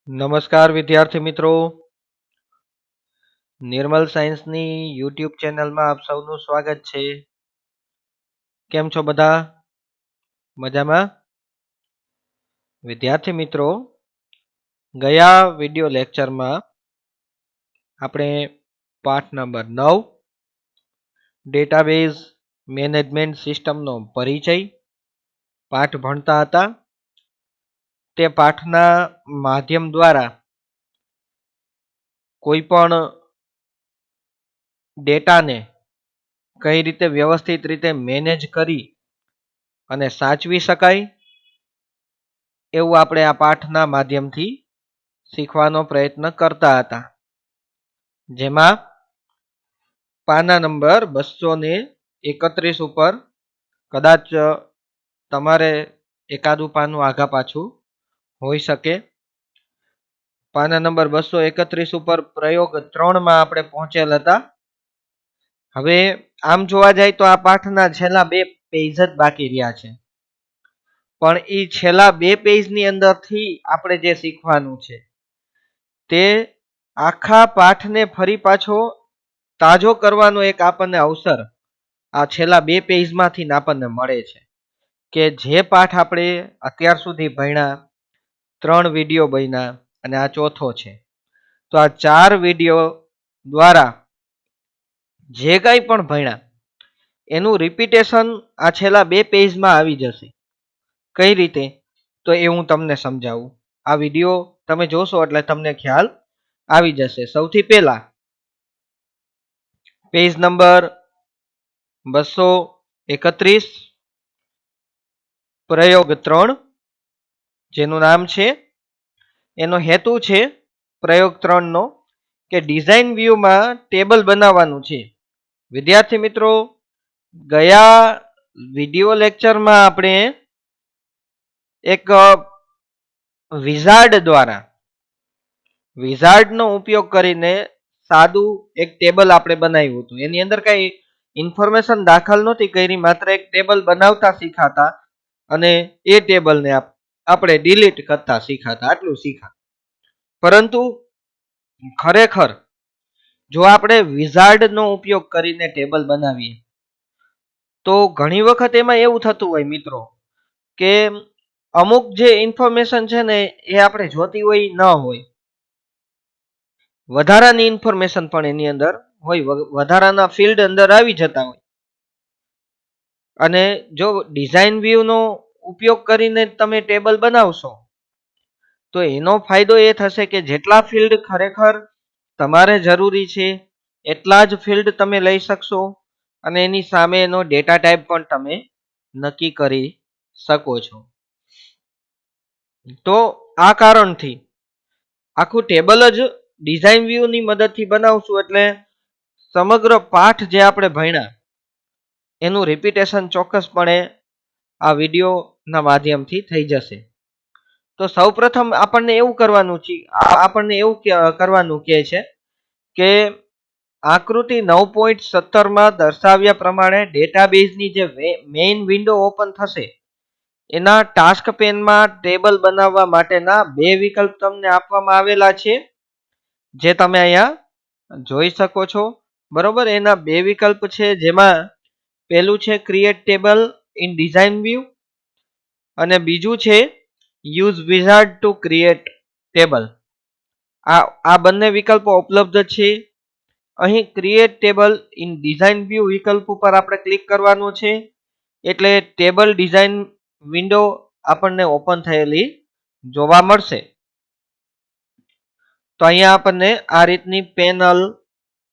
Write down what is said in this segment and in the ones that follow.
નમસ્કાર વિદ્યાર્થી મિત્રો, નિર્મલ સાયન્સની યુટ્યુબ ચેનલમાં આપ સૌનું સ્વાગત છે. કેમ છો બધા? મજામાં? વિદ્યાર્થી મિત્રો, ગયા વિડિયો લેક્ચરમાં આપણે પાઠ નંબર 9 ડેટાબેઝ મેનેજમેન્ટ સિસ્ટમનો પરિચય પાઠ ભણતા હતા. તે પાઠના માધ્યમ દ્વારા કોઈ પણ ડેટાને કઈ રીતે વ્યવસ્થિત રીતે મેનેજ કરી અને સાચવી શકાય એવું આપણે આ પાઠના માધ્યમથી શીખવાનો પ્રયત્ન કરતા હતા. જેમાં પાના નંબર 231 ઉપર કદાચ તમારે એકાદું પાનું આગા પાછું હોઈ શકે. પાના નંબર 231 ઉપર પ્રયોગ 3 માં આપણે પહોંચેલ હતા. હવે આમ જોવા જાય તો આ પાઠના છેલ્લા 2 પેજ જ બાકી રહ્યા છે, પણ એ છેલ્લા 2 પેજની અંદરથી આપણે જે શીખવાનું છે તે આખા પાઠને ફરી પાછો તાજો કરવાનો એક આપણને અવસર આ છેલ્લા 2 પેજમાંથી આપણને મળે છે. કે જે પાઠ આપણે અત્યાર સુધી ભણ્યા, 3 વિડીયો બન્યા અને આ ચોથો છે, તો આ 4 વિડીયો દ્વારા જે કંઈ પણ ભણ્યા એનું રિપીટેશન આ છેલ્લા 2 પેજમાં આવી જશે. કઈ રીતે? તો એ હું તમને સમજાવું. આ વિડીયો તમે જોશો એટલે તમને ખ્યાલ આવી જશે. સૌથી પહેલા પેજ નંબર 231 પ્રયોગ 3 જેનું નામ છે, એનો હેતુ છે પ્રયોગ 3 નો કે ડિઝાઇન વ્યૂમાં ટેબલ બનાવવાનું છે. વિદ્યાર્થી મિત્રો, ગયા વિડિયો લેક્ચરમાં આપણે એક વિઝાર્ડનો ઉપયોગ કરીને સાદું એક ટેબલ આપણે બનાવ્યું હતું. એની અંદર કઈ ઇન્ફોર્મેશન દાખલ નહોતી કરી, માત્ર એક ટેબલ બનાવતા શીખાતા અને એ ટેબલને આપણે ડિલીટ કરતા શીખાતા, આટલું શીખા. પરંતુ ખરેખર જો આપણે વિઝાર્ડનો ઉપયોગ કરીને ટેબલ બનાવીએ તો ઘણી વખત એમાં એવું થતું હોય મિત્રો કે અમુક જે ઇન્ફોર્મેશન છે ને એ આપણે જોતી હોય ન હોય, વધારાની ઇન્ફોર્મેશન પણ એની અંદર હોય, વધારાના ફિલ્ડ અંદર આવી જતા હોય. અને જો ડિઝાઇન વ્યૂનો ઉપયોગ કરીને તમે ટેબલ બનાવશો તો એનો ફાયદો એ થશે કે જેટલા ફિલ્ડ ખરેખર તમારે જરૂરી છે એટલા જ ફિલ્ડ તમે લઈ શકશો અને એની સામે એનો ડેટા ટાઈપ પણ તમે નક્કી કરી શકો છો. તો આ કારણથી આખું ટેબલ જ ડિઝાઇન વ્યૂની મદદથી બનાવશું એટલે સમગ્ર પાઠ જે આપણે ભણ્યા એનું રિપીટેશન ચોક્કસપણે આ વિડીયોના માધ્યમથી થઈ જશે. તો સૌપ્રથમ આપણને એવું કરવાનું કહે છે કે આકૃતિ 9.17 માં દર્શાવ્યા પ્રમાણે ડેટાબેઝની જે મેઇન વિન્ડો ઓપન થશે એના ટાસ્ક પેનમાં ટેબલ બનાવવા માટેના 2 વિકલ્પ તમને આપવામાં આવેલા છે, જે તમે અહીંયા જોઈ શકો છો. બરોબર, એના 2 વિકલ્પ છે, જેમાં પહેલું છે create table in design view અને બીજું છે use wizard to create table. આ બંને વિકલ્પો ઉપલબ્ધ છે. અહીં create table in design view વિકલ્પ ઉપર આપણે ક્લિક કરવાનું છે એટલે ટેબલ ડિઝાઇન વિન્ડો આપણને ઓપન થયેલી જોવા મળશે. તો અહીંયા આપણને આ રીતની પેનલ,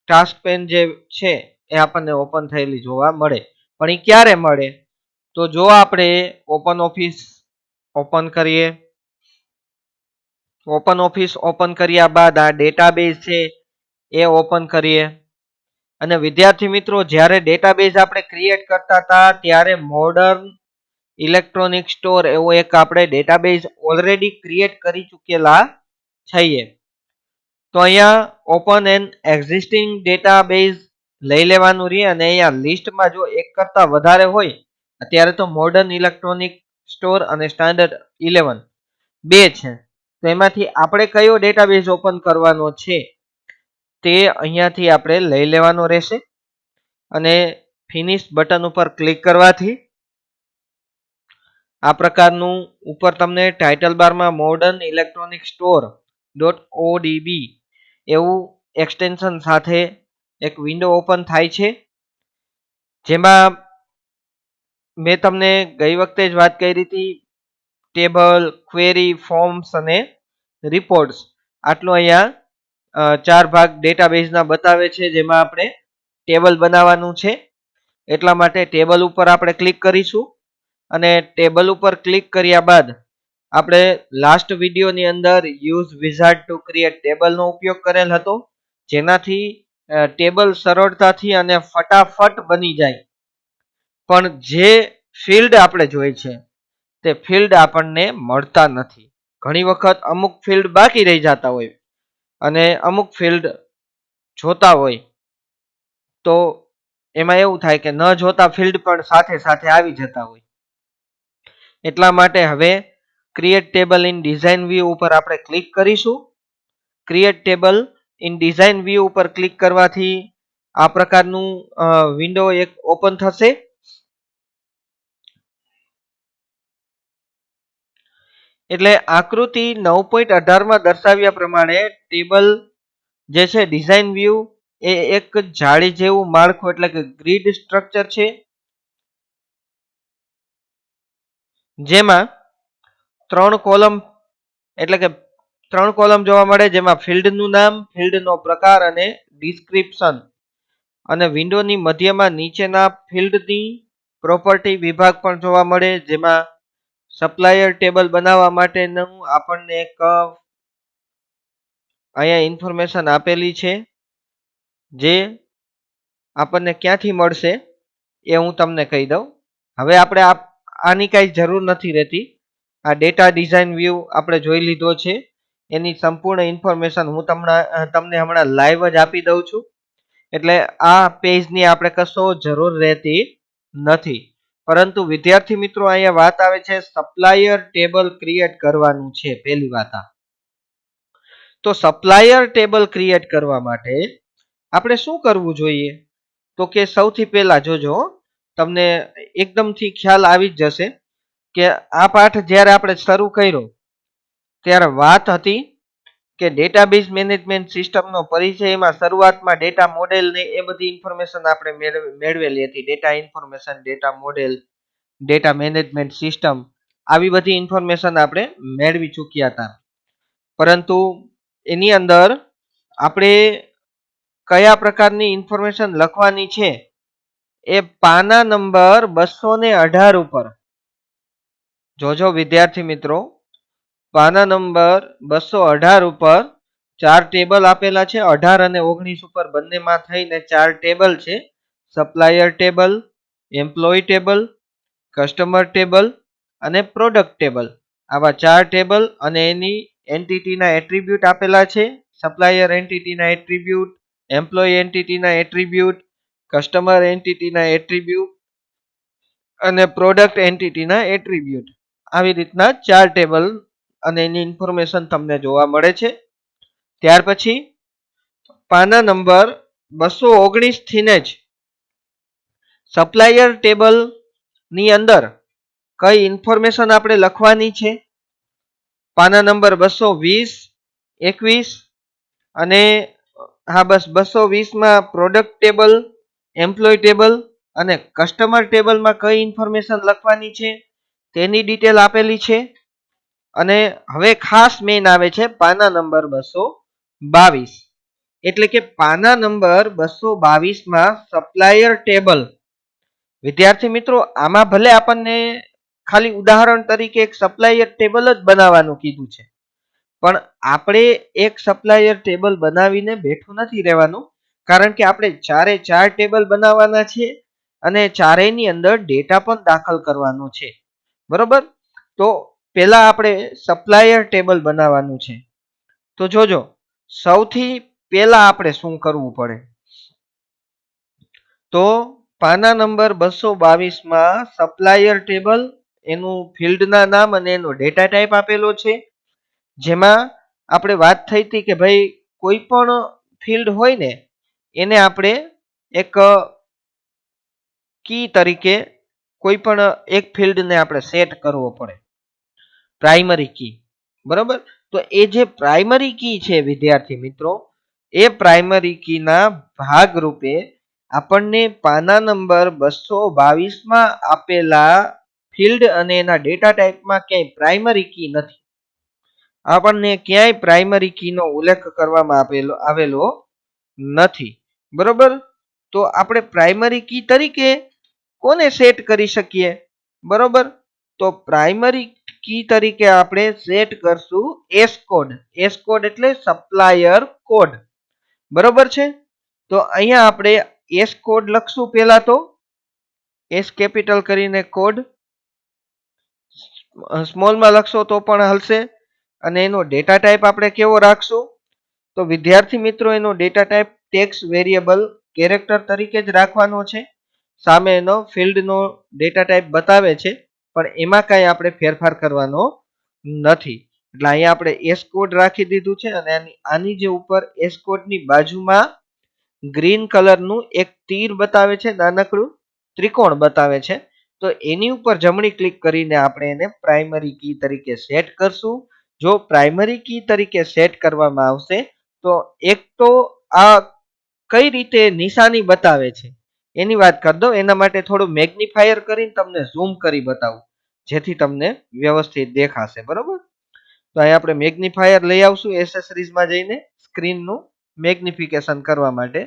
ટાસ્ક પેન જે છે એ આપણને ઓપન થયેલી જોવા મળે. પણ એ ક્યારે મળે? તો જો આપણે ઓપન ઓફિસ ઓપન કરીએ, ઓપન ઓફિસ ઓપન કર્યા બાદ આ ડેટાબેઝ છે એ ઓપન કરીએ, અને વિદ્યાર્થી મિત્રો જ્યારે ડેટાબેઝ આપણે ક્રિએટ કરતા હતા ત્યારે મોડર્ન ઇલેક્ટ્રોનિક સ્ટોર એવો એક આપણે ડેટાબેઝ ઓલરેડી ક્રિએટ કરી ચૂકેલા છીએ. તો અહીંયા ઓપન એન એક્ઝિસ્ટિંગ ડેટાબેઝ લઈ લેવાનું રહે અને અહીંયા લિસ્ટમાં જો એક કરતા વધારે હોય, અત્યારે તો મોડર્ન ઇલેક્ટ્રોનિક સ્ટોર અને સ્ટાન્ડર્ડ 11 બે છે, તો એમાંથી આપણે કયો ડેટાબેઝ ઓપન કરવાનો છે તે અહીંયાથી આપણે લઈ લેવાનો રહેશે અને ફિનિશ બટન ઉપર ક્લિક કરવાથી આ પ્રકારનું ઉપર તમને ટાઇટલ બારમાં મોડર્ન ઇલેક્ટ્રોનિક સ્ટોર .odb એવું એક્સટેન્શન સાથે એક વિન્ડો ઓપન થાય છે, જેમાં મેં તમને ગઈ વખતે જ વાત કરી હતી ટેબલ, ક્વેરી, ફોર્મ્સ અને રિપોર્ટ્સ આટલું અહીંયા 4 ભાગ ડેટાબેઝના બતાવે છે, જેમાં આપણે ટેબલ બનાવવાનું છે. એટલા માટે ટેબલ ઉપર આપણે ક્લિક કરીશું અને ટેબલ ઉપર ક્લિક કર્યા બાદ આપણે લાસ્ટ વિડીયોની અંદર યુઝ વિઝાર્ડ ટુ ક્રિએટ ટેબલનો ઉપયોગ કરેલ હતો, જેનાથી ટેબલ સરળતાથી અને ફટાફટ બની જાય. પણ જે ફિલ્ડ આપણે જોઈ છે તે ફિલ્ડ આપણને મળતા નથી. ઘણી વખત અમુક ફિલ્ડ બાકી રહી જતા હોય અને અમુક ફિલ્ડ જોતા હોય તો એમાં એવું થાય કે ન જોતા ફિલ્ડ પણ સાથે સાથે આવી જતા હોય. એટલા માટે હવે create table in design view ઉપર આપણે ક્લિક કરીશું. Create table in design view ઉપર ક્લિક કરવાથી આ પ્રકારનું વિન્ડો એક ઓપન થશે. એટલે આકૃતિ 9.18 માં દર્શાવ્યા પ્રમાણે ટેબલ જે છે ડિઝાઇન વ્યૂ એ એક જાળી જેવું માળખું એટલે કે ગ્રીડ સ્ટ્રક્ચર છે, જેમાં 3 કોલમ એટલે કે 3 કોલમ જોવા મળે, જેમાં ફિલ્ડનું નામ, ફિલ્ડનો પ્રકાર અને ડિસ્ક્રિપ્શન, અને વિન્ડોની મધ્યમાં નીચેના ફિલ્ડની પ્રોપર્ટી વિભાગ પણ જોવા મળે, જેમાં સપ્લાયર ટેબલ બનાવવા માટેનું આપણને એક અહીંયા ઇન્ફોર્મેશન આપેલી છે, જે આપણને ક્યાંથી મળશે એ હું તમને કહી દઉં. હવે આપણે આની કાંઈ જરૂર નથી રહેતી. આ ડેટા ડિઝાઇન વ્યૂ આપણે જોઈ લીધો છે, એની સંપૂર્ણ ઇન્ફોર્મેશન હું તમને હમણાં લાઈવ જ આપી દઉં છું. એટલે આ પેજની આપણે કશો જરૂર રહેતી નથી. પરંતુ વિદ્યાર્થી મિત્રો અહીંયા વાત આવે છે સપ્લાયર ટેબલ ક્રિએટ કરવાનું છે. પહેલી વાત તો સપ્લાયર ટેબલ ક્રિએટ કરવા માટે આપણે શું કરવું જોઈએ? તો કે સૌથી પહેલા જોજો, તમને એકદમથી ખ્યાલ આવી જ જશે કે આ પાઠ જ્યારે આપણે શરૂ કર્યો ત્યારે વાત હતી કે ડેટાબેઝ મેનેજમેન્ટ સિસ્ટમનો પરિચય. એમાં શરૂઆતમાં ડેટા મોડેલ ને એ બધી ઇન્ફોર્મેશન આપણે મેળવેલી હતી. Data information, data model, data management system, આવી બધી ઇન્ફોર્મેશન આપણે મેળવી ચૂક્યા હતા. પરંતુ એની અંદર આપણે કયા પ્રકારની ઇન્ફોર્મેશન લખવાની છે એ પાના નંબર 218 ઉપર જોજો વિદ્યાર્થી મિત્રો. પાના નંબર 218 ઉપર 4 ટેબલ આપેલા છે. 18 અને 19 ઉપર બંનેમાં થઈને 4 ટેબલ છે. Supplier table, employee table, customer table અને પ્રોડક્ટ ટેબલ. આવા 4 ટેબલ અને એની એન્ટિટીના એટ્રીબ્યુટ આપેલા છે. સપ્લાયર એન્ટિટીના એટ્રીબ્યુટ, એમ્પ્લોય એન્ટિટીના એટ્રીબ્યુટ, કસ્ટમર એન્ટિટીના એટ્રીબ્યુટ અને પ્રોડક્ટ એન્ટિટીના એટ્રીબ્યુટ. આવી રીતના 4 ટેબલ અને એની ઇન્ફોર્મેશન તમને જોવા મળે છે. ત્યાર પછી પાના નંબર 219 થીને જ સપ્લાયર ટેબલ ની અંદર કઈ ઇન્ફોર્મેશન આપણે લખવાની છે. પાના નંબર 220, 21 અને હા બસ 220 માં પ્રોડક્ટ ટેબલ, એમ્પ્લોય ટેબલ અને કસ્ટમર ટેબલમાં કઈ ઇન્ફોર્મેશન લખવાની છે તેની ડિટેલ આપેલી છે. અને હવે ખાસ મેઇન આવે છે પાના નંબર 222. એટલે કે પાના નંબર 222 માં સપ્લાયર ટેબલ. વિદ્યાર્થી મિત્રો આમાં ભલે આપણને ખાલી ઉદાહરણ તરીકે એક સપ્લાયર ટેબલ જ બનાવવાનું કીધું છે, પણ આપણે એક સપ્લાયર ટેબલ બનાવીને બેઠું નથી રહેવાનું, કારણ કે આપણે 4 ટેબલ બનાવવાના છે અને ચારેયની અંદર ડેટા પણ દાખલ કરવાનો છે. બરોબર? તો પહેલા આપણે સપ્લાયર ટેબલ બનાવવાનું છે. તો જોજો, સૌથી પહેલા આપણે શું કરવું પડે? તો પાના નંબર 222 માં સપ્લાયર ટેબલ, એનું ફિલ્ડના નામ અને એનો ડેટા ટાઈપ આપેલો છે, જેમાં આપણે વાત થઈ હતી કે ભાઈ કોઈ પણ ફિલ્ડ હોય ને એને આપણે એક કી તરીકે કોઈ પણ એક ફિલ્ડને આપણે સેટ કરવો પડે, પ્રાઇમરી કી. બરોબર? તો એ જે પ્રાઇમરી કી છે વિદ્યાર્થી મિત્રો, એ પ્રાઇમરી કીના ભાગરૂપે આપણને પાના નંબર 222 માં આપેલા ફિલ્ડ અને એના ડેટા ટાઈપમાં ક્યાંય પ્રાઇમરી કી નથી. આપણને ક્યાંય પ્રાઇમરી કીનો ઉલ્લેખ કરવામાં આવેલો નથી. બરોબર? તો આપણે પ્રાઇમરી કી તરીકે કોને સેટ કરી શકીએ? બરોબર? તો પ્રાઇમરી કી તરીકે આપણે સેટ કરશું એસ કોડ. એસ કોડ એટલે સપ્લાયર કોડ. બરોબર છે? તો અહીંયા આપણે એસ કોડ લખશું પહેલા તો. એસ કેપિટલ કરીને કોડ, સ્મોલમાં લખશો તો પણ હલશે. અને એનો ડેટા ટાઈપ આપણે કેવો રાખશું? તો વિદ્યાર્થી મિત્રો એનો data type text variable character તરીકે જ રાખવાનો છે. સામે એનો ફિલ્ડનો ડેટા ટાઈપ બતાવે છે, પણ એમાં કાંઈ આપણે ફેરફાર કરવાનો નથી. એટલે અહીંયા આપણે એસ કોડ રાખી દીધું છે અને આની જે ઉપર એસ કોડની બાજુમાં ગ્રીન કલરનું એક તીર બતાવે છે, નાનકડું ત્રિકોણ બતાવે છે. તો એની ઉપર જમણી ક્લિક કરીને આપણે એને પ્રાઇમરી કી તરીકે સેટ કરશું. જો પ્રાઇમરી કી તરીકે સેટ કરવામાં આવશે તો એક તો આ કઈ રીતે નિશાની બતાવે છે એની વાત કરી દો. એના માટે થોડું મેગ્નિફાયર કરીને તમને ઝૂમ કરી બતાવું, જેથી તમને વ્યવસ્થિત દેખાશે. બરોબર? તો અહીં આપણે મેગ્નિફાયર લઈ આવશું એસેસરીઝમાં જઈને સ્ક્રીનનું મેગ્નિફિકેશન કરવા માટે.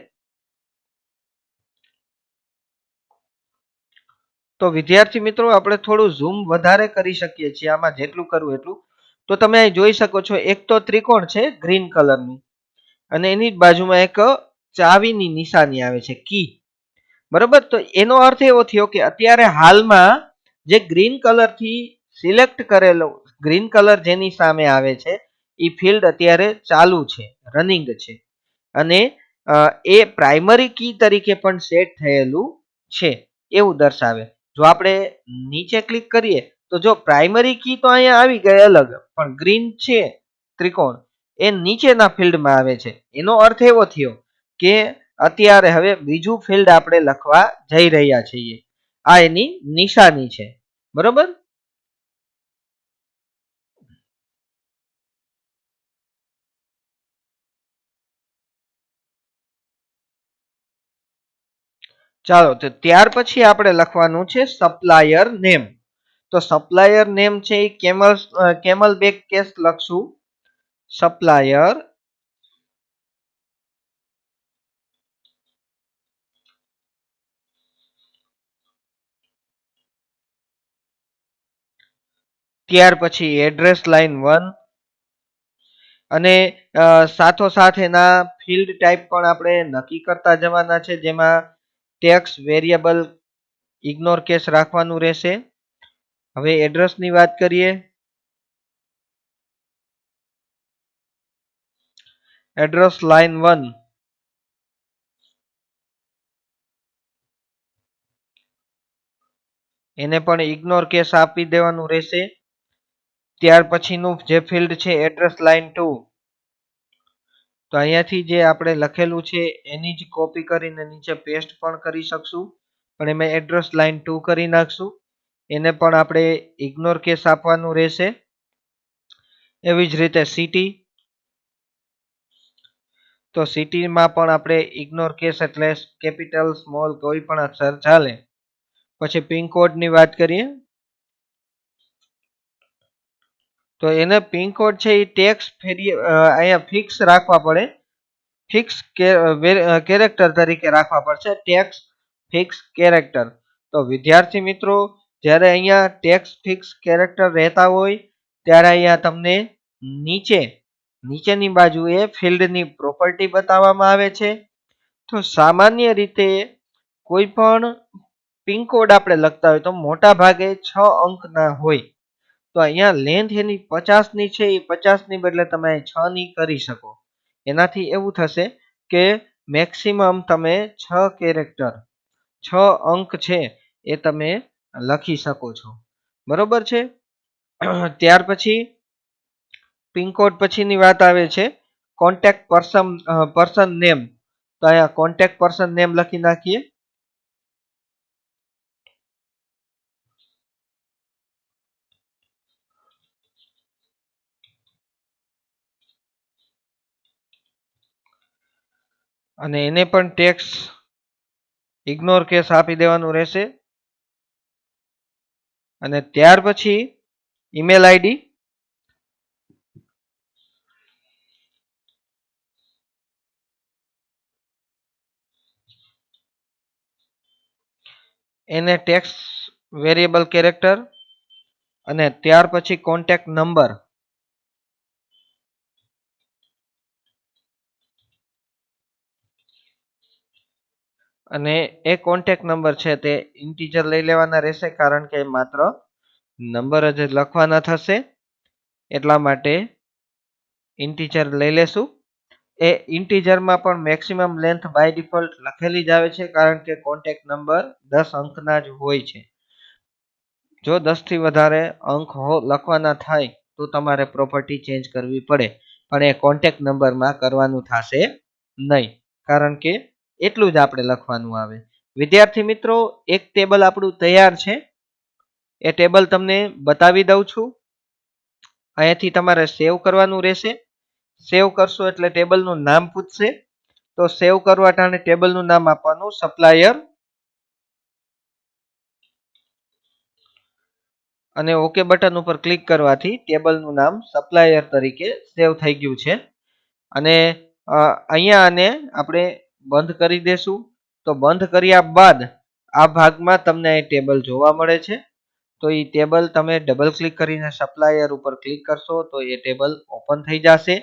તો વિદ્યાર્થી મિત્રો આપણે થોડું ઝૂમ વધારે કરી શકીએ છીએ આમાં, જેટલું કરવું એટલું. તો તમે અહીં જોઈ શકો છો એક તો ત્રિકોણ છે ગ્રીન કલરનું અને એની જ બાજુમાં એક ચાવીની નિશાની આવે છે, કી. બરોબર? તો એનો અર્થ એવો થયો કે અત્યારે હાલમાં જે ગ્રીન કલરથી સિલેક્ટ કરેલો ગ્રીન કલર જેની સામે આવે છે એ ફિલ્ડ અત્યારે ચાલુ છે, રનિંગ છે. અને એ પ્રાઇમરી કી તરીકે પણ સેટ થયેલું છે એવું દર્શાવે. જો આપણે નીચે ક્લિક કરીએ તો જો પ્રાઇમરી કી તો અહીંયા આવી ગઈ અલગ, પણ ગ્રીન છે ત્રિકોણ એ નીચેના ફિલ્ડમાં આવે છે. એનો અર્થ એવો થયો કે અત્યારે હવે બીજું ફિલ્ડ આપણે લખવા જઈ રહ્યા છીએ. આ એની નિશાની છે. બરોબર? ચાલો, તો ત્યાર પછી આપણે લખવાનું છે સપ્લાયર નેમ. તો સપ્લાયર નેમ છે એ કેમલ બેક કેસ લખશું. સપ્લાયર ત્યાર પછી એડ્રેસ લાઈન 1 અને સાથોસાથ એના ફિલ્ડ ટાઈપ પણ આપણે નક્કી કરતા જવાના છે, જેમાં ટેક્સ્ટ વેરિયેબલ ઇગ્નોર કેસ રાખવાનું રહેશે. હવે એડ્રેસની વાત કરીએ. એડ્રેસ લાઈન 1 એને પણ ઇગ્નોર કેસ આપી દેવાનું રહેશે. ત્યાર પછીનું જે ફિલ્ડ છે એડ્રેસ લાઈન 2, તો અહીંયાથી જે આપણે લખેલું છે એની જ કોપી કરીને નીચે પેસ્ટ પણ કરી શકશું, પણ એમાં એડ્રેસ લાઈન 2 કરી નાખશું. એને પણ આપણે ઇગ્નોર કેસ આપવાનું રહેશે. એવી જ રીતે સિટી, તો સિટીમાં પણ આપણે ઇગ્નોર કેસ એટલે કેપિટલ સ્મોલ કોઈ પણ અક્ષર ચાલે. પછી પિનકોડની વાત કરીએ તો એને પિનકોડ છે એ ટેક્સ અહીંયા ફિક્સ રાખવા પડે. ફિક્સ કેરેક્ટર તરીકે રાખવા પડશે, ટેક્સ ફિક્સ કેરેક્ટર. તો વિદ્યાર્થી મિત્રો જ્યારે અહીંયા ટેક્સ ફિક્સ કેરેક્ટર રહેતા હોય ત્યારે અહીંયા તમને નીચેની બાજુએ ફિલ્ડની પ્રોપર્ટી બતાવવામાં આવે છે. તો સામાન્ય રીતે કોઈ પણ પિનકોડ આપણે લખતા હોય તો મોટા ભાગે 6 અંકના હોય. તો અહીંયા લેન્થ એની 50ની છે એ 50ની બદલે તમે 6ની કરી શકો. એનાથી એવું થશે કે મેક્સિમમ તમે 6 કેરેક્ટર 6 અંક છે એ તમે લખી શકો છો. બરોબર છે? ત્યાર પછી પિનકોડ પછીની વાત આવે છે કોન્ટેક્ટ પર્સન નેમ. તો અહીંયા કોન્ટેક્ટ પર્સન નેમ લખી નાખીએ. અને એને પણ ટેક્સ ઇગ્નોર કેસ આપી દેવાનું રહેશે. અને ત્યાર પછી ઈમેલ આઈડી, એને ટેક્સ વેરિયેબલ કેરેક્ટર, અને ત્યાર પછી કોન્ટેક્ટ નંબર. અને એ કોન્ટેક્ટ નંબર છે તે ઇન્ટીજર લઈ લેવાના રહેશે, કારણ કે માત્ર નંબર જ લખવાના થશે, એટલા માટે ઇન્ટીજર લઈ લેશું. એ ઇન્ટીજરમાં પણ મેક્સિમમ લેન્થ બાય ડિફોલ્ટ લખેલી જ આવે છે, કારણ કે કોન્ટેક્ટ નંબર 10 અંકના જ હોય છે. જો 10 થી વધારે અંક લખવાના થાય તો તમારે પ્રોપર્ટી ચેન્જ કરવી પડે, પણ એ કોન્ટેક્ટ નંબરમાં કરવાનું થશે નહીં, કારણ કે એટલું જ આપણે લખવાનું આવે. વિદ્યાર્થી મિત્રો, એક ટેબલ આપણું તૈયાર છે. એ ટેબલ તમને બતાવી દઉં છું. અહીંયાથી તમારે સેવ કરવાનું રહેશે. સેવ કરશો એટલે ટેબલનું નામ પૂછશે. તો સેવ કરવા ટાણે ટેબલનું નામ આપવાનું સપ્લાયર, અને ઓકે બટન ઉપર ક્લિક કરવાથી ટેબલનું નામ સપ્લાયર તરીકે સેવ થઈ ગયું છે. અને અહીંયા આને આપણે બંધ કરી દેશું. તો બંધ કર્યા બાદ આ ભાગમાં તમને એ ટેબલ જોવા મળે છે. તો એ ટેબલ તમે ડબલ ક્લિક કરીને સપ્લાયર ઉપર ક્લિક કરશો તો એ ટેબલ ઓપન થઈ જશે.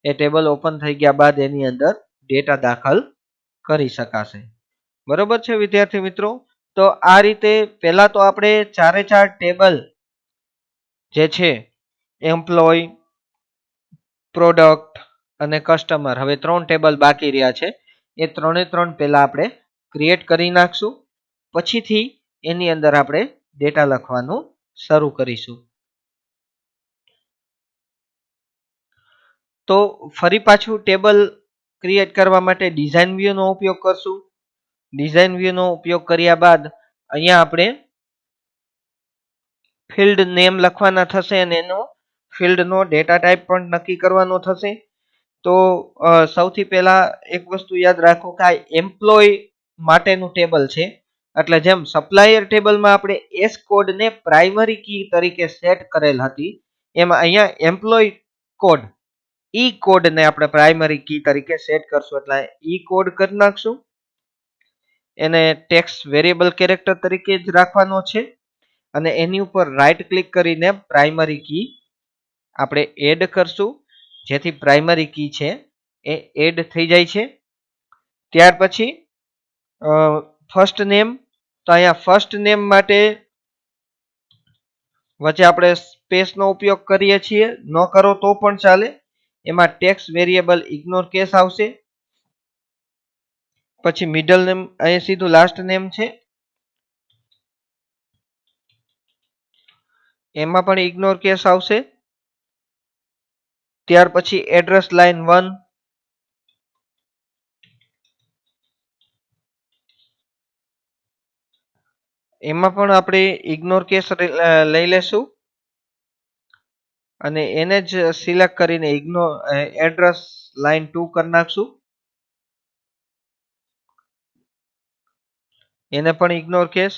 એ ટેબલ ઓપન થઈ ગયા બાદ એની અંદર ડેટા દાખલ કરી શકાશે. બરોબર છે વિદ્યાર્થી મિત્રો? તો આ રીતે પહેલા તો આપણે 4 ટેબલ જે છે એમ્પ્લોય, પ્રોડક્ટ અને કસ્ટમર, હવે 3 ટેબલ બાકી રહ્યા છે. એ 3 પહેલા આપણે ક્રિએટ કરી નાખશું. પછીથી એની અંદર આપણે ડેટા લખવાનું શરૂ કરીશું. તો ફરી પાછું ટેબલ ક્રિએટ કરવા માટે ડિઝાઇન વ્યૂનો ઉપયોગ કરશું. ડિઝાઇન વ્યૂનો ઉપયોગ કર્યા બાદ અહીંયા આપણે ફિલ્ડ નેમ લખવાના થશે, અને એનો ફિલ્ડનો ડેટા ટાઈપ પણ નક્કી કરવાનો થશે. તો સૌથી પહેલા એક વસ્તુ યાદ રાખો કે આ એમ્પ્લોય માટેનું ટેબલ છે. એટલે જેમ સપ્લાયર ટેબલમાં આપણે એસ કોડને પ્રાઇમરી કી તરીકે સેટ કરેલ હતી, એમાં અહીંયા એમ્પ્લોય કોડ, ઈ કોડને આપણે પ્રાઇમરી કી તરીકે સેટ કરશું. એટલે ઈ કોડ કરી નાખશું. એને ટેક્સ્ટ વેરિયેબલ કેરેક્ટર તરીકે જ રાખવાનો છે. અને એની ઉપર રાઈટ ક્લિક કરીને પ્રાઇમરી કી આપણે એડ કરશું, જેથી પ્રાઇમરી કી છે એ એડ થઈ જાય છે. ત્યાર પછી ફર્સ્ટ નેમ, તો અહીંયા ફર્સ્ટ નેમ માટે વચ્ચે આપણે સ્પેસનો ઉપયોગ કરીએ છીએ, ન કરો તો પણ ચાલે. એમાં ટેક્સ્ટ વેરિયેબલ ઇગ્નોર કેસ આવશે. પછી મિડલ નેમ, અહીંયા સીધું લાસ્ટ નેમ છે, એમાં પણ ઇગ્નોર કેસ આવશે. ત્યાર પછી એડ્રેસ લાઇન 1, એમાં પણ આપણે ઇગ્નોર કેસ લઈ લેશું. અને એને જ સિલેક્ટ કરીને એડ્રેસ લાઇન 2 કરી નાખશું. એને પણ ઇગ્નોર કેસ.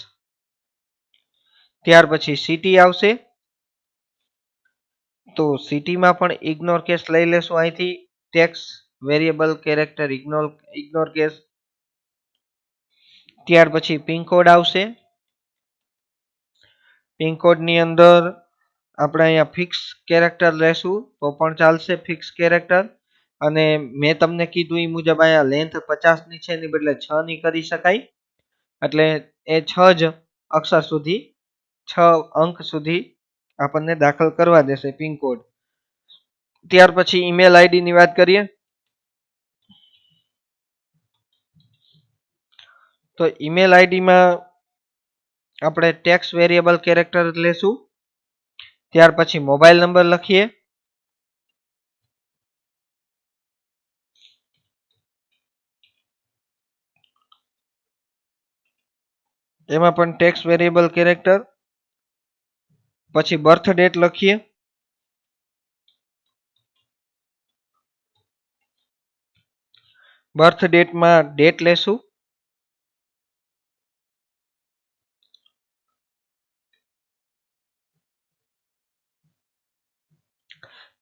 ત્યાર પછી સિટી આવશે, તો સિટીમાં પણ ઇગ્નોર કેસ લઈ લેશું. અહીંથી text variable character ignore case. ત્યાર પછી પિનકોડ આવશે. પિનકોડની અંદર આપણે અહીંયા ફિક્સ કેરેક્ટર લેશું તો પણ ચાલશે, ફિક્સ કેરેક્ટર. અને મેં તમને કીધું એ મુજબ અહીંયા લેન્થ 50 ની છે, એની બદલે 6 ની કરી શકાય. એટલે એ 6 જ અક્ષર સુધી, 6 અંક સુધી આપણને દાખલ કરવા દેશે પિનકોડ. ત્યાર પછી ઈમેલ આઈડી ની વાત કરીએ. તો ઈમેલ આઈડીમાં આપણે ટેક્સ્ટ વેરિયેબલ કેરેક્ટર લેશું. ત્યાર પછી મોબાઈલ નંબર લખીએ. એમાં પણ ટેક્સ્ટ વેરિયેબલ કેરેક્ટર, પછી બર્થ ડેટ લખીએ. બર્થ ડેટમાં ડેટ લેશું.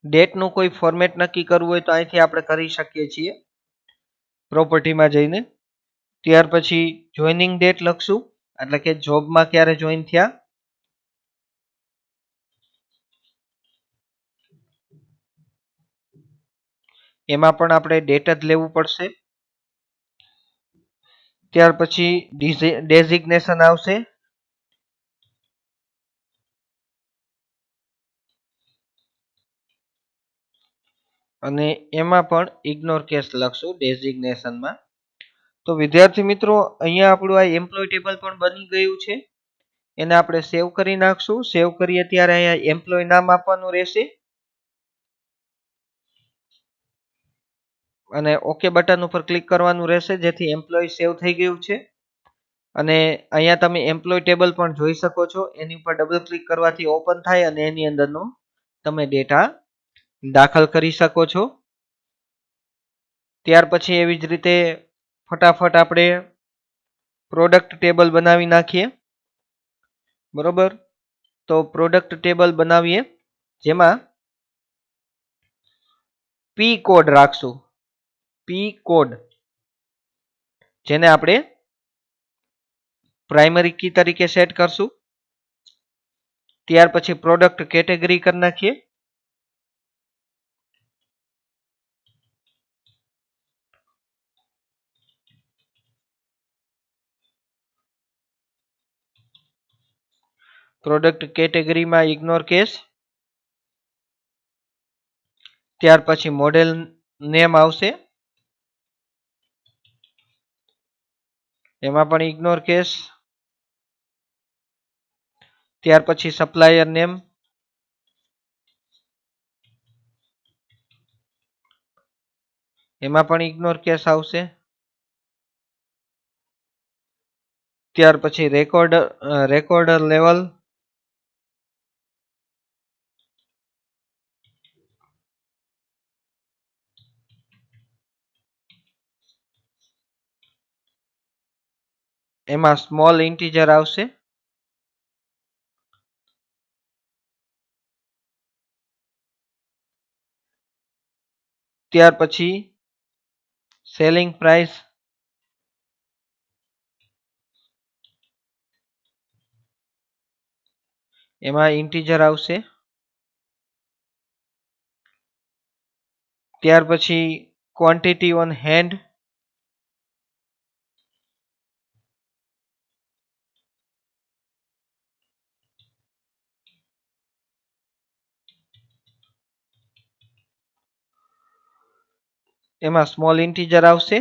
ડેટનું કોઈ ફોર્મેટ નક્કી કરવું હોય તો અહીંથી આપણે કરી શકીએ છીએ પ્રોપર્ટીમાં જઈને. ત્યાર પછી જોઈનિંગ ડેટ લખશું, એટલે કે જોબમાં ક્યારે જોઈન થયા. એમાં પણ આપણે ડેટ જ લેવું પડશે. ત્યાર પછી ડેઝિગ્નેશન આવશે. અને એમાં પણ ઇગ્નોર કેસ લખશું ડેઝિગ્નેશનમાં. તો વિદ્યાર્થી મિત્રો, અહીંયા આપણું આ એમ્પ્લોય ટેબલ પણ બની ગયું છે. એને આપણે સેવ કરી નાખશું. સેવ કરીએ ત્યારે અહીંયા એમ્પ્લોય નામ આપવાનું રહેશે. અને ઓકે બટન ઉપર ક્લિક કરવાનું રહેશે, જેથી એમ્પ્લોય સેવ થઈ ગયું છે. અને અહીંયા તમે એમ્પ્લોય ટેબલ પણ જોઈ શકો છો. એની ઉપર ડબલ ક્લિક કરવાથી ઓપન થાય અને એની અંદરનો તમે ડેટા દાખલ કરી શકો છો. ત્યાર પછી એવી જ રીતે ફટાફટ આપણે પ્રોડક્ટ ટેબલ બનાવી નાખીએ. બરોબર, તો પ્રોડક્ટ ટેબલ બનાવીએ, જેમાં પી કોડ રાખશું. પી કોડ, જેને આપણે પ્રાઇમરી કી તરીકે સેટ કરશું. ત્યાર પછી પ્રોડક્ટ કેટેગરી કરી નાખીએ. પ્રોડક્ટ કેટેગરીમાં ઇગ્નોર કેસ. ત્યાર પછી મોડેલ નેમ આવશે, એમાં પણ ઇગ્નોર કેસ. ત્યાર પછી સપ્લાયર નેમ, એમાં પણ ઇગ્નોર કેસ આવશે. ત્યાર પછી રેકોર્ડર લેવલ, એમાં સ્મોલ ઇન્ટીજર આવશે. ત્યાર પછી સેલિંગ પ્રાઇસ, એમાં ઇન્ટીજર આવશે. ત્યાર પછી ક્વોન્ટિટી ઓન હેન્ડ, એમાં સ્મોલ ઇન્ટીજર આવશે.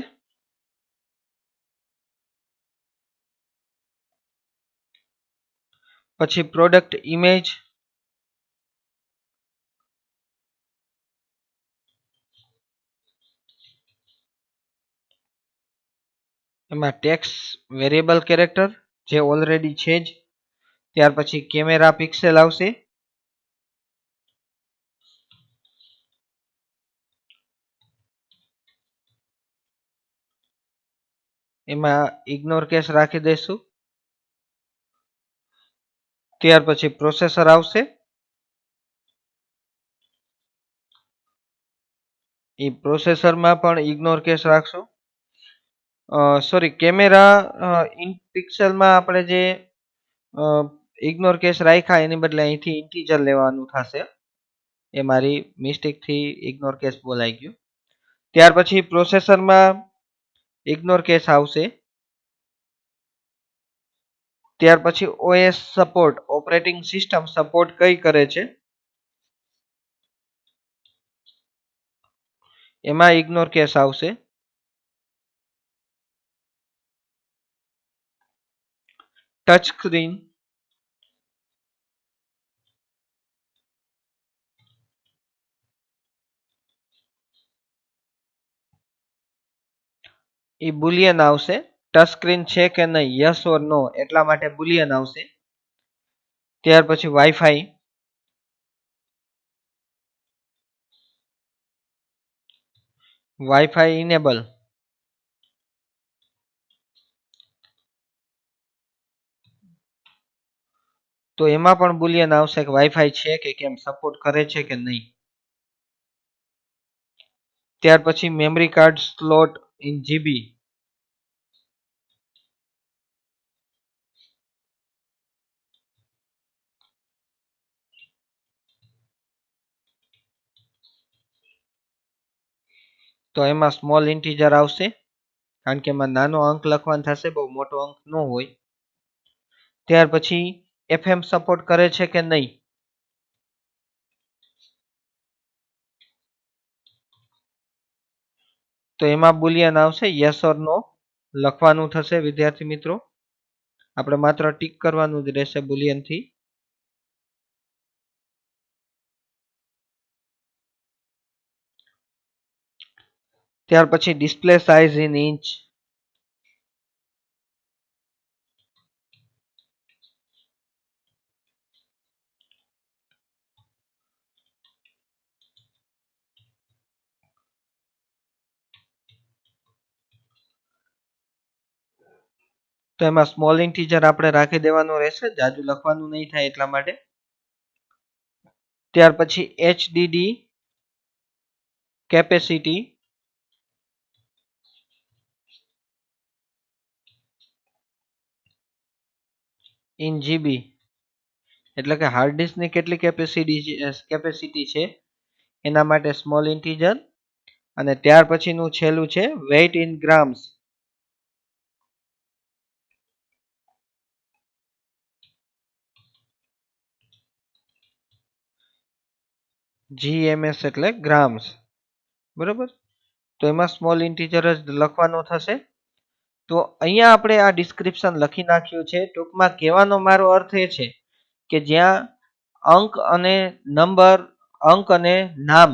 પછી પ્રોડક્ટ ઇમેજ, એમાં ટેક્સ્ટ વેરિયેબલ કેરેક્ટર, જે ઓલરેડી છે જ. ત્યાર પછી કેમેરા પિક્સેલ આવશે. એમાં ઇગ્નોર કેસ રાખી દઈશું. ત્યાર પછી પ્રોસેસર આવશે. એ પ્રોસેસરમાં પણ ઇગ્નોર કેસ રાખશું. સોરી, કેમેરા ઇન પિક્સેલમાં આપણે જે ઇગ્નોર કેસ રાખ્યા એની બદલે અહીંથી ઇન્ટીજર લેવાનું થશે. એ મારી મિસ્ટેકથી ઇગ્નોર કેસ બોલાઈ ગયું. ત્યાર પછી પ્રોસેસરમાં ઇગ્નોર કેસ આવશે. ત્યાર પછી OS support, operating system support કઈ કરે છે, એમાં ઇગ્નોર કેસ આવશે. ટચ સ્ક્રીન, એ બુલિયન આવશે. ટચ સ્ક્રીન છે કે નહીં, યસ ઓર નો, એટલા માટે બુલિયન આવશે. ત્યાર પછી વાઈફાઈ, વાઈફાઈ ઇનેબલ, તો એમાં પણ બુલિયન આવશે કે વાઈફાઈ છે કે કેમ, સપોર્ટ કરે છે કે નહીં. ત્યાર પછી memory card slot in GB, તો એમાં સ્મોલ ઇન્ટીજર આવશે, કારણ કે એમાં નાનો અંક લખવાનો થશે, બહુ મોટો અંક ન હોય. ત્યાર પછી એફએમ સપોર્ટ કરે છે કે નહીં, તો એમાં બુલિયન આવશે, યસ ઓર નો લખવાનું થશે વિદ્યાર્થી મિત્રો. આપણે માત્ર ટીક કરવાનું જ રહેશે બુલિયન થી. ત્યાર પછી ડિસ્પ્લે સાઇઝ ઇન ઇંચ, તો એમાં સ્મોલ ઇન્ટીજર આપણે રાખી દેવાનું રહેશે, જાજુ લખવાનું નહીં થાય એટલા માટે. ત્યાર પછી HDD કેપેસિટી ઇન જીબી, એટલે કે હાર્ડ ડિસ્કની કેટલી કેપેસિટી છે એના માટે સ્મોલ ઇન્ટીજર. અને ત્યાર પછીનું છેલ્લું છે વેઇટ ઇન ગ્રામ્સ, GMS એટલે ગ્રામ્સ, બરોબર. તો એમાં સ્મોલ ઇન્ટીજર જ લખવાનું થશે. તો અહીંયા આપણે આ ડિસ્ક્રિપ્શન લખી નાખ્યું છે. ટૂંકમાં કહેવાનો મારો અર્થ એ છે કે જ્યાં અંક અને નંબર, અંક અને નામ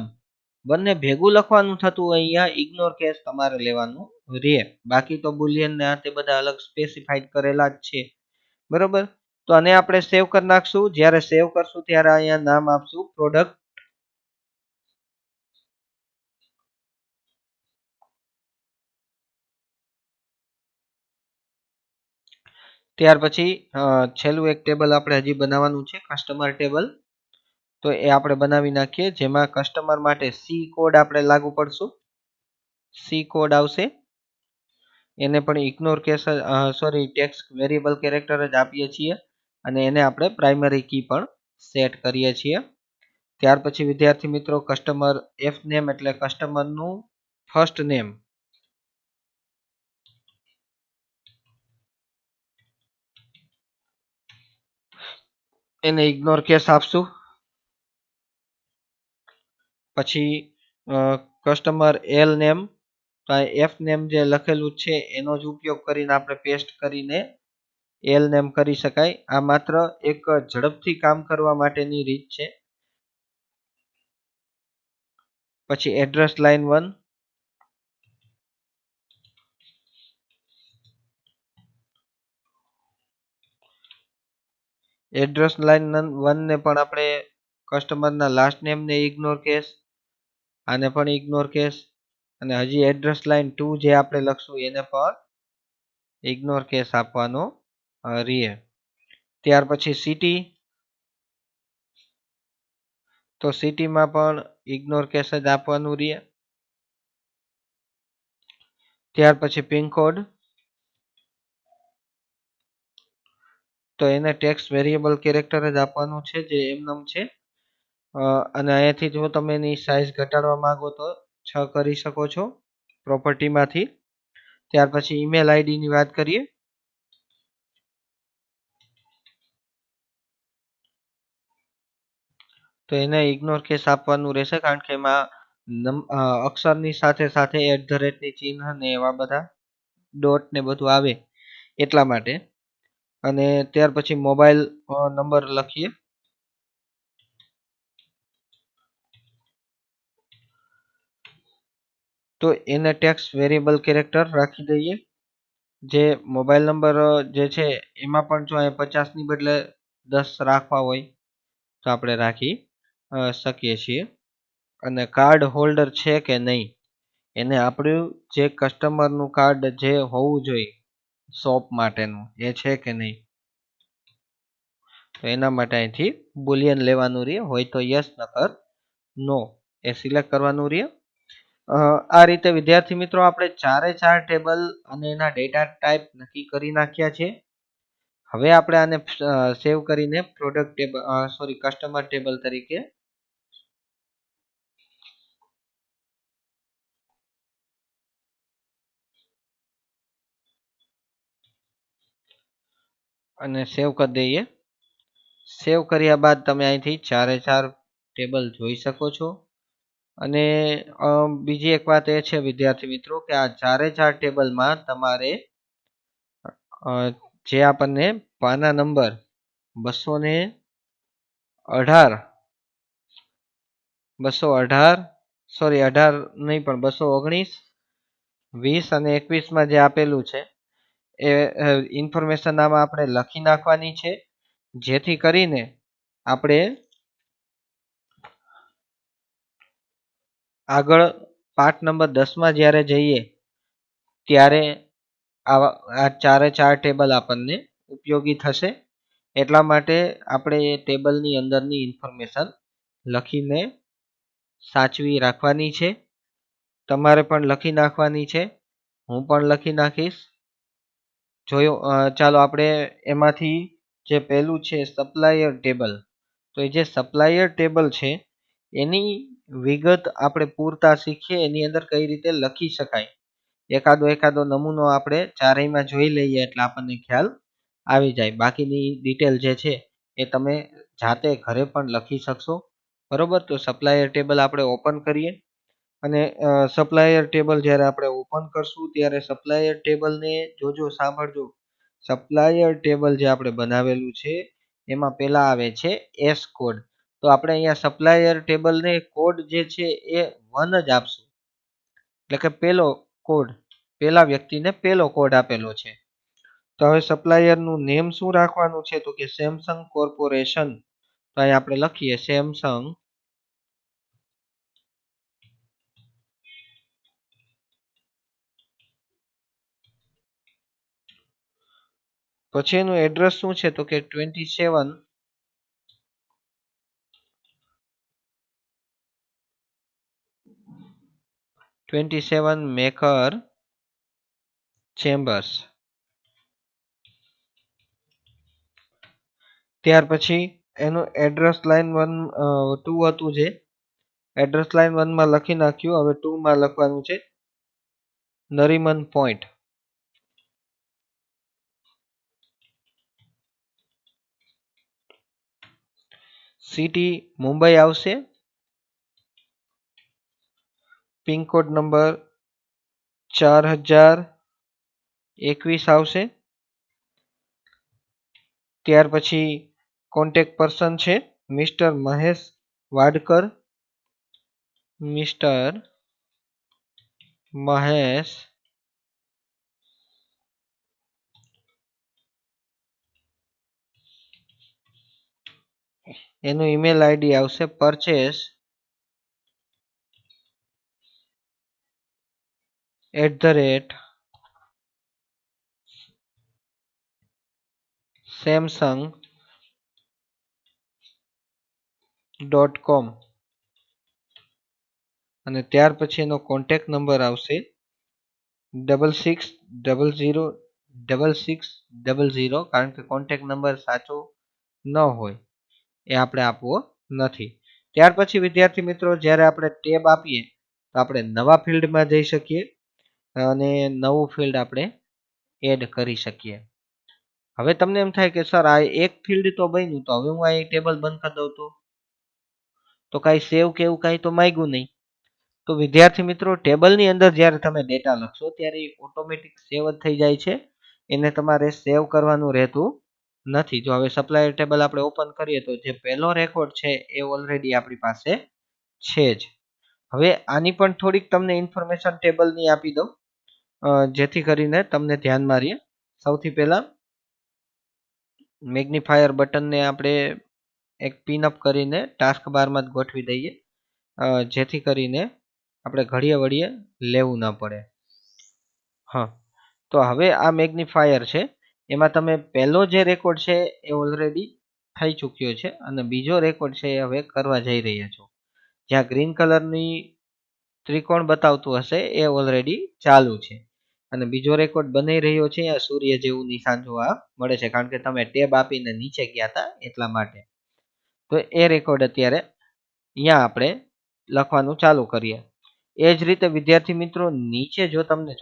બંને ભેગું લખવાનું થતું હોય, અહીંયા ઇગ્નોર કેસ તમારે લેવાનું રહે. બાકી તો બુલિયન ને આ તે બધા અલગ સ્પેસિફાઈડ કરેલા જ છે, બરોબર. તો આને આપણે સેવ કરી નાખશું. જ્યારે સેવ કરશું ત્યારે અહીંયા નામ આપશું પ્રોડક્ટ. ત્યાર પછી છેલ્લું એક ટેબલ આપણે હજી બનાવવાનું છે, કસ્ટમર ટેબલ. તો એ આપણે બનાવી નાખીએ, જેમાં કસ્ટમર માટે સી કોડ આપણે લાગુ પડશું. સી કોડ આવશે, એને પણ ignore case, sorry, text variable character જ આપીએ છીએ, અને એને આપણે પ્રાઇમરી કી પણ સેટ કરીએ છીએ. ત્યાર પછી વિદ્યાર્થી મિત્રો કસ્ટમર એફ નેમ એટલે કસ્ટમરનું ફર્સ્ટ નેમ, એને ઇગ્નોર કેસ આપશું. પછી customer L name, F name જે લખેલું છે એનો જ ઉપયોગ કરીને આપણે પેસ્ટ કરીને એલ નેમ કરી શકાય. આ માત્ર એક ઝડપથી કામ કરવા માટેની રીત છે. પછી એડ્રેસ લાઇન 1, એડ્રેસ લાઇન 1 ને પણ આપણે કસ્ટમરના લાસ્ટ નેમ ને ઇગ્નોર કેસ, આને પણ ઇગ્નોર કેસ, અને હજી એડ્રેસ લાઇન 2 જે આપણે લખશું એને પણ ઇગ્નોર કેસ આપવાનો રહે. ત્યાર પછી સિટી, તો સિટીમાં પણ ઇગ્નોર કેસ જ આપવાનું રહે. ત્યાર પછી પિનકોડ, તો એને ટેક્સ્ટ વેરિયેબલ કેરેક્ટર જ આપવાનું છે જે એમનેમ છે. અને અહીંયાથી જો તમે એની સાઇઝ ઘટાડવા માંગો તો 6 કરી શકો છો પ્રોપર્ટીમાંથી. ત્યાર પછી ઈમેલ આઈડી ની વાત કરીએ. તો એને ઇગ્નોર કેસ આપવાનું રહેશે, કારણ કે એમાં અક્ષરની સાથે સાથે @ ની ચિહ્ન ને એવા બધા ડોટ ને બધું આવે એટલા માટે. અને ત્યાર પછી મોબાઈલ નંબર લખીએ. તો એને ટેક્સ્ટ વેરિયેબલ કેરેક્ટર રાખી દઈએ. જે મોબાઈલ નંબર જે છે એમાં પણ જો અહીં 50 ની બદલે 10 રાખવા હોય તો આપણે રાખી શકીએ છીએ. અને કાર્ડ હોલ્ડર છે કે નહીં એને આપણું જે કસ્ટમરનું કાર્ડ જે હોવું જોઈએ શોપ માટેનું એ છે કે નહીં, તો એના માટે અહીંથી બુલિયન લેવાનું રહે. હોય તો યસ, નકર નો એ સિલેક્ટ કરવાનું રહે. આ રીતે વિદ્યાર્થી મિત્રો આપણે ચારે ચાર ટેબલ અને એના ડેટા ટાઈપ નક્કી કરી નાખ્યા છે. હવે આપણે આને સેવ કરીને પ્રોડક્ટ ટેબલ કસ્ટમર ટેબલ તરીકે અને સેવ કરી દઈએ. સેવ કર્યા બાદ તમે અહીંથી ચારે ચાર ટેબલ જોઈ શકો છો. અને બીજી એક વાત એ છે વિદ્યાર્થી મિત્રો કે આ ચારે ચાર ટેબલમાં તમારે જે આપણને પાના નંબર 218 18 નહીં પણ 219, 20 અને 21 માં જે આપેલું છે એ ઇન્ફોર્મેશન આમાં આપણે લખી નાખવાની છે, જેથી કરીને આપણે આગળ પાઠ નંબર 10 માં જ્યારે જઈએ ત્યારે આ ચારે ચાર ટેબલ આપણને ઉપયોગી થશે. એટલા માટે આપણે એ ટેબલની અંદરની ઇન્ફોર્મેશન લખીને સાચવી રાખવાની છે. તમારે પણ લખી નાખવાની છે. હું પણ લખી નાખીશ. ચાલો આપણે એમાંથી જે પહેલું છે સપ્લાયર ટેબલ, તો એ જે સપ્લાયર ટેબલ છે એની વિગત આપણે પૂરતા શીખીએ. એની અંદર કઈ રીતે લખી શકાય એકાદો નમૂનો આપણે ચારેયમાં જોઈ લઈએ એટલે આપણને ખ્યાલ આવી જાય. બાકીની ડિટેલ જે છે એ તમે જાતે ઘરે પણ લખી શકશો. બરોબર, તો સપ્લાયર ટેબલ આપણે ઓપન કરીએ. અને સપ્લાયર ટેબલ જ્યારે આપણે ઓપન કરશું ત્યારે સપ્લાયર ટેબલને જોજો, સાંભળજો. સપ્લાયર ટેબલ જે આપણે બનાવેલું છે એમાં પહેલા આવે છે એસ કોડ. તો આપણે અહીંયા સપ્લાયર ટેબલને કોડ જે છે એ 1 જ આપશું. એટલે કે પહેલો કોડ, પહેલા વ્યક્તિને પહેલો કોડ આપેલો છે. તો હવે સપ્લાયરનું નેમ શું રાખવાનું છે તો કે સેમસંગ કોર્પોરેશન. તો અહીં આપણે લખીએ સેમસંગ પછી એનું એડ્રેસ શું છે તો કે 27 મેકર ચેમ્બર્સ. ત્યાર પછી એનું એડ્રેસ લાઈન 2 હતું, જે એડ્રેસ લાઈન 1 માં લખી નાખ્યું. હવે 2 માં લખવાનું છે નરીમન પોઈન્ટ. સિટી મુંબઈ આવશે. પિનકોડ નંબર 4021 આવશે. ત્યાર પછી કોન્ટેક્ટ પર્સન છે મિસ્ટર મહેશ વાડકર. મિસ્ટર મહેશ એનું ઈમેલ આઈડી આવશે purchase@samsung.com. અને ત્યાર પછી એનો કોન્ટેક્ટ નંબર આવશે 66006600, કારણ કે કોન્ટેક્ટ નંબર સાચો ન હોય એ આપણે આપવો નથી. ત્યાર પછી વિદ્યાર્થી મિત્રો જ્યારે આપણે ટેબ આપીએ તો આપણે નવા ફિલ્ડમાં જઈ શકીએ અને નવું ફિલ્ડ આપણે એડ કરી શકીએ. હવે તમને એમ થાય કે સર આ એક ફિલ્ડ તો બન્યું, તો હવે હું આ ટેબલ બંધ કરી દઉં તો કાંઈ સેવ કે એવું કાંઈ તો માંગ્યું નહીં. તો વિદ્યાર્થી મિત્રો ટેબલની અંદર જ્યારે તમે ડેટા લખશો ત્યારે ઓટોમેટિક સેવ જ થઈ જાય છે. એને તમારે સેવ કરવાનું રહેતું નથી. જો હવે સપ્લાયર ટેબલ આપણે ઓપન કરીએ તો જે પહેલો રેકોર્ડ છે એ ઓલરેડી આપણી પાસે છે જ. હવે આની પણ થોડીક તમને ઇન્ફોર્મેશન ટેબલની આપી દઉં. જેથી કરીને તમને ધ્યાનમાં રહે. સૌથી પહેલા મેગ્નિફાયર બટનને આપણે એક પિનઅપ કરીને ટાસ્ક બારમાં જ ગોઠવી દઈએ, જેથી કરીને આપણે ઘડીએ વળીએ લેવું ન પડે. હા, તો હવે આ મેગ્નિફાયર છે એમાં તમે પહેલો જે રેકોર્ડ છે એ ઓલરેડી થઈ ચૂક્યો છે અને બીજો રેકોર્ડ છે એ હવે કરવા જઈ રહ્યા છો. જ્યાં ગ્રીન કલરની ત્રિકોણ બતાવતું હશે એ ઓલરેડી ચાલુ છે અને બીજો રેકોર્ડ બની રહ્યો છે. આ સૂર્ય જેવું નિશાન જોવા મળે છે કારણ કે તમે ટેબ આપીને નીચે ગયા હતા એટલા માટે. તો એ રેકોર્ડ અત્યારે અહીંયા આપણે લખવાનું ચાલુ કરીએ. એ જ રીતે વિદ્યાર્થી મિત્રો નીચે જો તમને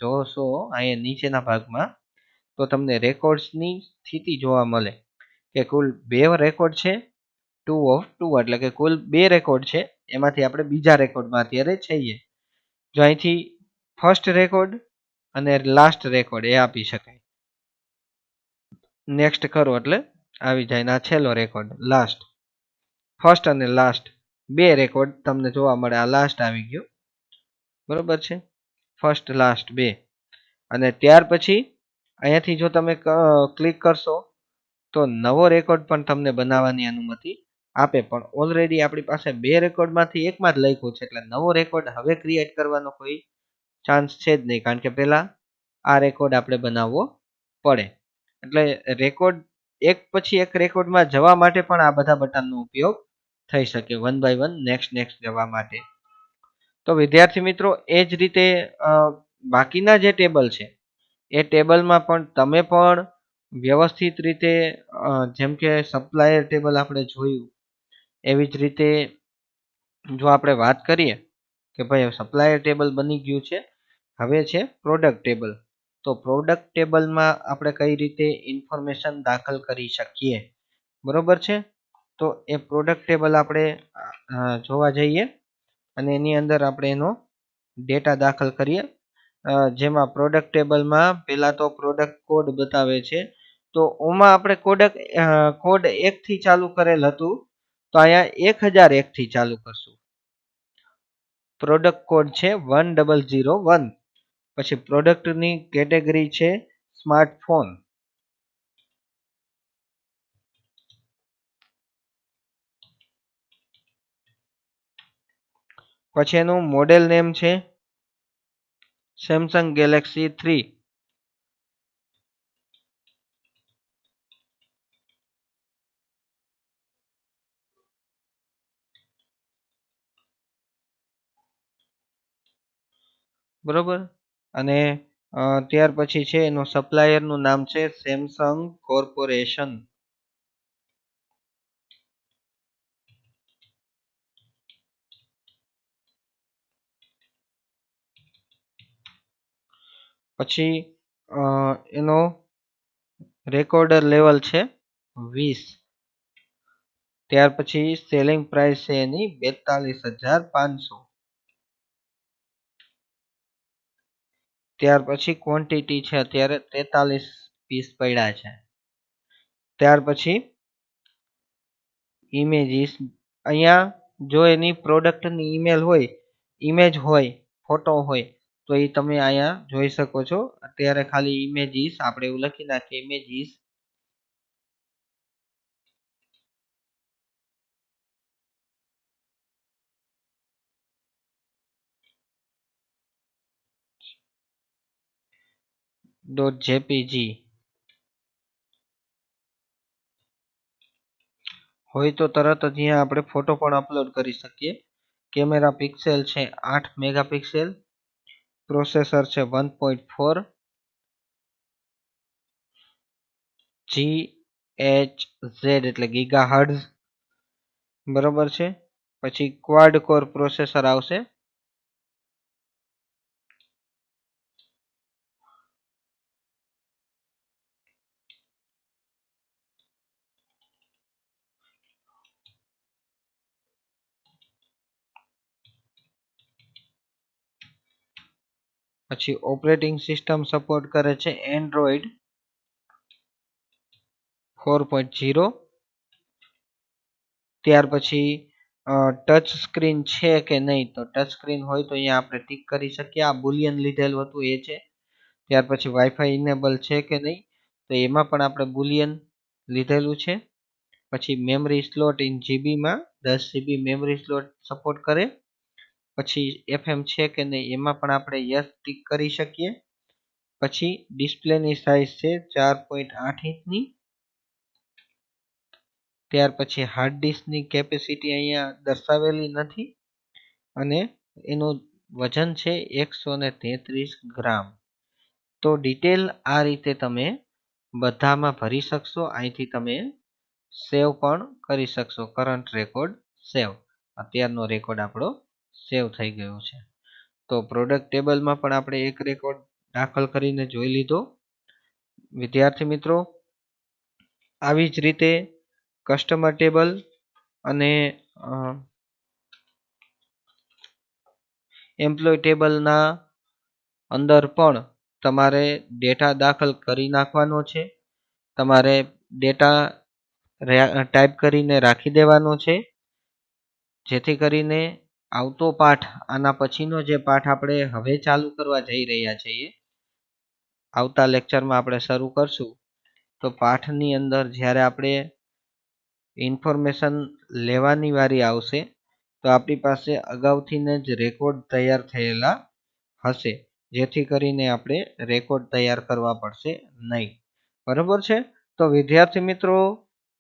જોશો અહીંયા નીચેના ભાગમાં, તો તમને રેકોર્ડ્સની સ્થિતિ જોવા મળે કે કુલ 2 રેકોર્ડ છે, 2 of 2 એટલે કે કુલ 2 રેકોર્ડ છે. એમાંથી આપણે બીજા રેકોર્ડમાં અત્યારે છીએ. જો અહીંથી ફર્સ્ટ રેકોર્ડ અને લાસ્ટ રેકોર્ડ એ આપી શકાય. નેક્સ્ટ કરો એટલે આવી જાય. ના છેલ્લો રેકોર્ડ લાસ્ટ. ફર્સ્ટ અને લાસ્ટ 2 રેકોર્ડ તમને જોવા મળે. આ લાસ્ટ આવી ગયો, બરોબર છે. ફર્સ્ટ લાસ્ટ 2 અને ત્યાર પછી અહીંયાથી જો તમે ક્લિક કરશો તો નવો રેકોર્ડ પણ તમને બનાવવાની અનુમતિ આપે. પણ ઓલરેડી આપણી પાસે 2 રેકોર્ડમાંથી એકમાં જ લખ્યું છે એટલે નવો રેકોર્ડ હવે ક્રિએટ કરવાનો કોઈ ચાન્સ છે જ નહીં, કારણ કે પહેલા આ રેકોર્ડ આપણે બનાવવો પડે. એટલે રેકોર્ડ એક પછી એક રેકોર્ડમાં જવા માટે પણ આ બધા બટનનો ઉપયોગ થઈ શકે, 1 by 1 નેક્સ્ટ જવા માટે. તો વિદ્યાર્થી મિત્રો એ જ રીતે બાકીના જે ટેબલ છે એ ટેબલમાં પણ તમે પણ વ્યવસ્થિત રીતે જેમ કે સપ્લાયર ટેબલ આપણે જોયું એવી જ રીતે જો આપણે વાત કરીએ કે ભાઈ સપ્લાયર ટેબલ બની ગયું છે, હવે છે પ્રોડક્ટ ટેબલ. તો પ્રોડક્ટ ટેબલમાં આપણે કઈ રીતે ઇન્ફોર્મેશન દાખલ કરી શકીએ, બરોબર છે. તો એ પ્રોડક્ટ ટેબલ આપણે જોવા જઈએ અને એની અંદર આપણે એનો ડેટા દાખલ કરીએ. જેમાં પ્રોડક્ટ ટેબલમાં પહેલા તો પ્રોડક્ટ કોડ બતાવે છે. તો ઓમાં આપણે કોડ 1 થી ચાલુ કરેલ હતું, તો અહીંયા 1001 થી ચાલુ કરશું. પ્રોડક્ટ કોડ છે 1001. પછી પ્રોડક્ટની કેટેગરી છે સ્માર્ટફોન. પછી એનું મોડેલ નેમ છે સેમસંગ ગેલેક્સી 3. બરોબર. અને ત્યાર પછી છે એનું સપ્લાયરનું નામ છે સેમસંગ કોર્પોરેશન. પછી એનો રેકોર્ડર લેવલ છે 20. ત્યાર પછી સેલિંગ પ્રાઇસ છે એની 42,500. ત્યાર પછી ક્વોન્ટિટી છે અત્યારે 43 પીસ પડ્યા છે. ત્યાર પછી ઇમેજીસ, અહીંયા જો એની પ્રોડક્ટની ઇમેજ હોય, ફોટો હોય તો એ તમે અહીંયા જોઈ શકો છો. અત્યારે ખાલી ઇમેજીસ આપણે એવું લખી નાખીએ ઇમેજીસ. .jpg હોય તો તરત જ અહીંયા આપણે ફોટો પણ અપલોડ કરી શકીએ. કેમેરા પિક્સેલ છે 8 મેગાપિક્સેલ. પ્રોસેસર છે 1.4 GHz એટલે ગીગાહર્ટ્ઝ, બરોબર છે. પછી ક્વાડ કોર પ્રોસેસર આવશે. પછી ઓપરેટિંગ સિસ્ટમ સપોર્ટ કરે છે એન્ડ્રોઈડ 4.0. ત્યાર પછી ટચ સ્ક્રીન છે કે નહીં, તો ટચ સ્ક્રીન હોય તો અહીંયા આપણે ટીક કરી શકીએ. આ બુલિયન લીધેલું હતું એ છે. ત્યાર પછી વાઈફાઈ ઇનેબલ છે કે નહીં, તો એમાં પણ આપણે બુલિયન લીધેલું છે. પછી મેમરી સ્લોટ ઇન જીબીમાં 10 GB મેમરી સ્લોટ સપોર્ટ કરે. પછી FM છે કે નહીં એમાં પણ આપણે યસ ટીક કરી શકીએ. પછી ડિસ્પ્લેની સાઇઝ છે 4.8 ઇંચની. ત્યાર પછી હાર્ડ ડિસ્કની કેપેસિટી અહીંયા દર્શાવેલી નથી અને એનું વજન છે 133 ગ્રામ. તો ડિટેલ આ રીતે તમે બધામાં ભરી શકશો. અહીંથી તમે સેવ પણ કરી શકશો. કરંટ રેકોર્ડ સેવ. અત્યારનો રેકોર્ડ આપણો સેવ થઈ ગયો છે. તો પ્રોડક્ટ ટેબલમાં પણ આપણે એક રેકોર્ડ દાખલ કરીને જોઈ લીધો. વિદ્યાર્થી મિત્રો, આવી જ રીતે કસ્ટમર ટેબલ અને એમ્પ્લોય ટેબલના અંદર પણ તમારે ડેટા દાખલ કરી નાખવાનો છે. તમારે ડેટા ટાઈપ કરીને રાખી દેવાનો છે, જેથી કરીને આવતો પાઠ, આના પછીનો જે પાઠ આપણે હવે ચાલુ કરવા જઈ રહ્યા છીએ, આવતા લેક્ચરમાં આપણે શરૂ કરશું, તો પાઠની અંદર જ્યારે આપણે ઇન્ફોર્મેશન લેવાની વારી આવશે તો આપણી પાસે અગાઉથી જ રેકોર્ડ તૈયાર થયેલા હશે, જેથી કરીને આપણે રેકોર્ડ તૈયાર કરવા પડશે નહીં. બરોબર છે? તો વિદ્યાર્થી મિત્રો,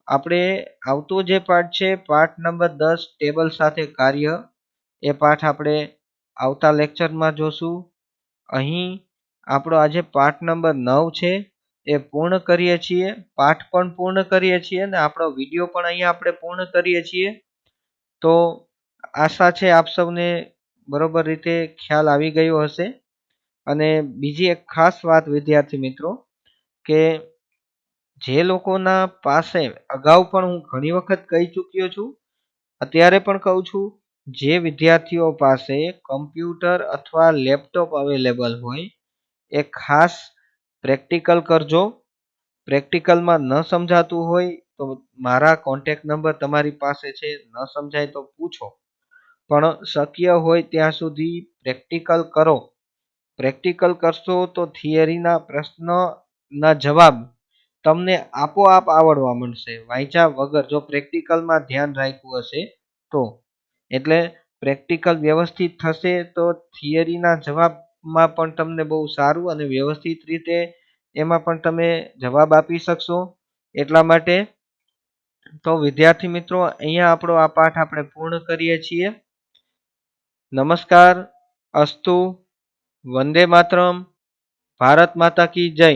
આપણે આવતો જે પાઠ છે, પાઠ નંબર 10 ટેબલ સાથે કાર્ય, એ પાઠ આપણે આવતા લેક્ચરમાં જોશું. અહીં આપણો આજે પાઠ નંબર 9 છે એ પૂર્ણ કરીએ છીએ. પાઠ પણ પૂર્ણ કરીએ છીએ અને આપણો વિડીયો પણ અહીંયા આપણે પૂર્ણ કરીએ છીએ. તો આશા છે આપ સૌને બરોબર રીતે ખ્યાલ આવી ગયો હશે. અને બીજી એક ખાસ વાત વિદ્યાર્થી મિત્રો, કે જે લોકોના પાસે અગાઉ પણ હું ઘણી વખત કહી ચૂક્યો છું, અત્યારે પણ કહું છું, જે વિદ્યાર્થીઓ પાસે કમ્પ્યુટર અથવા લેપટોપ અવેલેબલ હોય એ ખાસ પ્રેક્ટિકલ કરજો. પ્રેક્ટિકલમાં ન સમજાતું હોય તો મારા કોન્ટેક્ટ નંબર તમારી પાસે છે, ન સમજાય તો પૂછો, પણ શક્ય હોય ત્યાં સુધી પ્રેક્ટિકલ કરો. પ્રેક્ટિકલ કરશો તો થિયરીના પ્રશ્નના જવાબ તમને આપોઆપ આવડવા મળશે, વાંચ્યા વગર, જો પ્રેક્ટિકલમાં ધ્યાન રાખ્યું હશે તો. એટલે પ્રેક્ટિકલ વ્યવસ્થિત થશે તો થિયરીના જવાબમાં પણ તમને બહુ સારું અને વ્યવસ્થિત રીતે એમાં પણ તમે જવાબ આપી શકશો. એટલા માટે તો વિદ્યાર્થી મિત્રો, અહીંયા આપણો આ પાઠ આપણે પૂર્ણ કરીએ છીએ. નમસ્કાર, અસ્તુ, વંદે માતરમ, ભારત માતા કી જય.